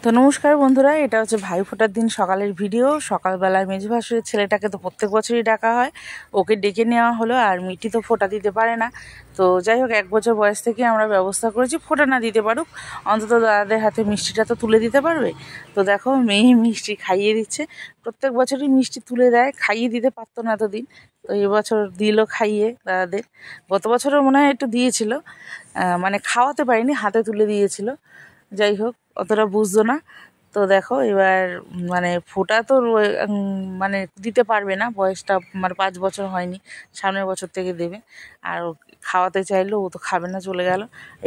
তো নমস্কার বন্ধুরা, এটা হচ্ছে ভাইফোঁটার দিন সকালের ভিডিও। সকালবেলায় মেজো ভাসুরের ছেলেটাকে তো প্রত্যেক বছরই ডাকা হয়, ওকে ডেকে নেওয়া হলো। আর মিটি তো ফোঁটা দিতে পারে না, তো যাই হোক 1 বছর বয়স থেকে আমরা ব্যবস্থা করেছি ফোঁটা না দিতে পারুক, অন্তত দাদাদের হাতে মিষ্টিটা তো তুলে দিতে পারবে। তো দেখো মেয়ে মিষ্টি খাইয়ে দিচ্ছে। প্রত্যেক বছরই মিষ্টি তুলে দেয়, খাইয়ে দিতে পারতো না এতদিন, তো এবছর দিল খাইয়ে দাদাদের। গত বছরও মনে হয় একটু দিয়েছিল, মানে খাওয়াতে পারিনি, হাতে তুলে দিয়েছিল। যাই হোক অতটা বুঝতো না। তো দেখো এবার মানে ফোঁটা তো মানে দিতে পারবে না, বয়সটা মানে 5 বছর হয়নি, সামনের বছর থেকে দেবে। আর খাওয়াতে চাইলো, ও তো খাবে না, চলে গেল।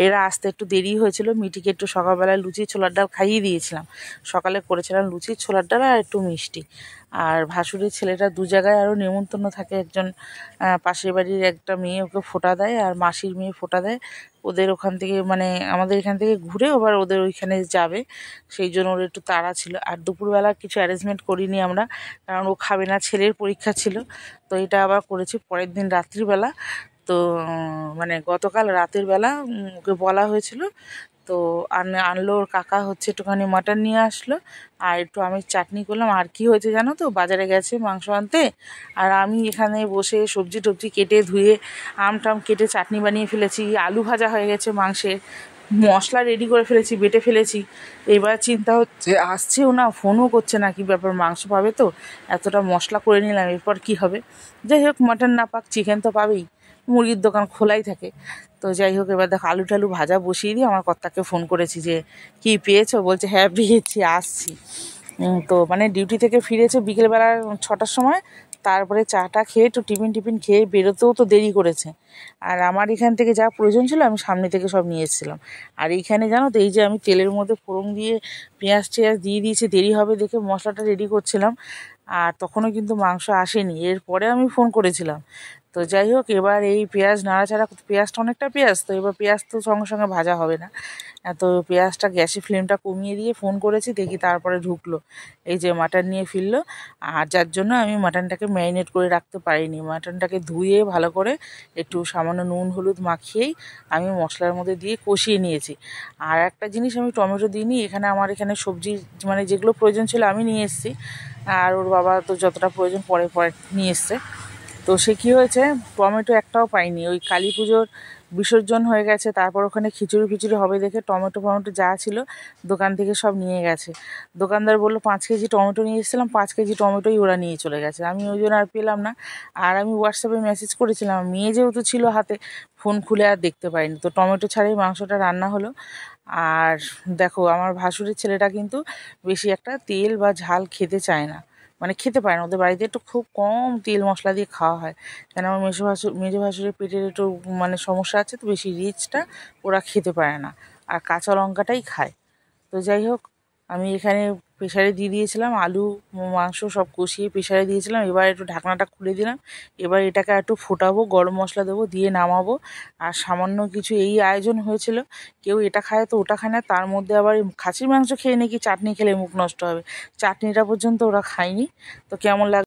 এরা আসতে একটু দেরি হয়েছিল। মিটিকে একটু সকালবেলায় লুচি ছোলার ডাল খাইয়ে দিয়েছিলাম। সকালে করেছিলাম লুচি ছোলার ডাল আর একটু মিষ্টি। আর ভাসুরের ছেলেটা 2 জায়গায় আরও নেমন্তন্ন থাকে। একজন পাশের বাড়ির একটা মেয়ে ওকে ফোঁটা দেয়, আর মাসির মেয়ে ফোঁটা দেয়। ওদের ওখান থেকে মানে আমাদের এখান থেকে ঘুরে আবার ওদের ওইখানে যাবে, সেই জন্য ওর একটু তাড়া ছিল। আর দুপুরবেলা কিছু অ্যারেঞ্জমেন্ট করিনি আমরা, কারণ ও খাবে না, ছেলের পরীক্ষা ছিল। তো এটা আবার করেছি পরের দিন রাত্রিবেলা। তো মানে গতকাল রাতের বেলা ওকে বলা হয়েছিল, তো আনলো ওর কাকা, হচ্ছে একটুখানি মাটন নিয়ে আসলো আর একটু আমি চাটনি করলাম। আর কি হয়েছে জানো তো, বাজারে গেছে মাংস আনতে, আর আমি এখানে বসে সবজি টবজি কেটে ধুয়ে আম টাম কেটে চাটনি বানিয়ে ফেলেছি। আলু ভাজা হয়ে গেছে, মাংসের মশলা রেডি করে ফেলেছি, বেটে ফেলেছি। এবার চিন্তা হচ্ছে আসছেও না, ফোনও করছে না, কি ব্যাপার, মাংস পাবে তো, এতটা মশলা করে নিলাম, এরপর কি হবে। যাই হোক মাটন না পাক চিকেন তো পাবেই, মুরগির দোকান খোলাই থাকে। তো যাই হোক এবার দেখো আলু টালু ভাজা বসিয়ে দিয়ে আমার কর্তাকে ফোন করেছি যে কি পেয়েছো, বলছে হ্যাঁ পেয়েছি, আসছি। তো মানে ডিউটি থেকে ফিরেছে বিকেলবেলা 6টার সময়, তারপরে চাটা খেয়ে একটু টিফিন খেয়ে বেরোতেও তো দেরি করেছে। আর আমার এখান থেকে যা প্রয়োজন ছিল আমি সামনে থেকে সব নিয়ে এসেছিলাম। আর এইখানে জানো তো, এই যে আমি তেলের মধ্যে ফোড়ন দিয়ে পেঁয়াজ টেয়াজ দিয়ে দিয়েছি, দেরি হবে দেখে মশলাটা রেডি করছিলাম। আর তখনও কিন্তু মাংস আসেনি, এরপরে আমি ফোন করেছিলাম। তো যাই হোক এবার এই পেঁয়াজ নাড়াচাড়া, পেঁয়াজটা অনেকটা পেঁয়াজ, তো এবার পেঁয়াজ তো সঙ্গে সঙ্গে ভাজা হবে না। তো পেঁয়াজটা গ্যাসের ফ্লেমটা কমিয়ে দিয়ে ফোন করেছি, দেখি তারপরে ঢুকলো, এই যে মাটন নিয়ে ফিরলো। আর যার জন্য আমি মাটনটাকে ম্যারিনেট করে রাখতে পারিনি, মাটনটাকে ধুয়ে ভালো করে একটু সামান্য নুন হলুদ মাখিয়েই আমি মশলার মধ্যে দিয়ে কষিয়ে নিয়েছি। আর একটা জিনিস আমি টমেটো দিইনি এখানে, আমার এখানে সবজি মানে যেগুলো প্রয়োজন ছিল আমি নিয়ে এসেছি, আর ওর বাবা তো যতটা প্রয়োজন পরে পরে নিয়ে এসছে। তো সে কী হয়েছে, টমেটো একটাও পাইনি। ওই কালী পুজোর বিসর্জন হয়ে গেছে, তারপর ওখানে খিচুড়ি হবে দেখে টমেটো ফমেটো যা ছিল দোকান থেকে সব নিয়ে গেছে। দোকানদার বললো 5 কেজি টমেটো নিয়ে এসেছিলাম, 5 কেজি টমেটোই ওরা নিয়ে চলে গেছে। আমি ওই জন্য আর পেলাম না। আর আমি হোয়াটসঅ্যাপে মেসেজ করেছিলাম, মেয়ে যেহেতু ছিল হাতে, ফোন খুলে আর দেখতে পাইনি। তো টমেটো ছাড়াই মাংসটা রান্না হলো। আর দেখো আমার ভাসুরের ছেলেটা কিন্তু বেশি একটা তেল বা ঝাল খেতে চায় না, মানে খেতে পারে না। ওদের বাড়িতে একটু খুব কম তেল মশলা দিয়ে খাওয়া হয়, কেন আমার মেজো ভাসুরের পেটের একটু মানে সমস্যা আছে, তো বেশি রিচটা ওরা খেতে পারে না, আর কাঁচা লঙ্কাটাই খায়। তো যাই হোক আমি এখানে প্রেসারে দিয়ে দিয়েছিলাম, আলু মাংস সব কষিয়ে প্রেসারে দিয়েছিলাম। এবার একটু ঢাকনাটা খুলে দিলাম, এবার এটাকে একটু ফোটাবো, গরম মশলা দেবো, দিয়ে নামাবো। আর সামান্য কিছু এই আয়োজন হয়েছিল, কেউ এটা খায় তো ওটা খায় না, তার মধ্যে আবার খাসির মাংস খেয়ে নাকি চাটনি খেলে মুখ নষ্ট হবে, চাটনিটা পর্যন্ত ওরা খায়নি। তো কেমন লাগে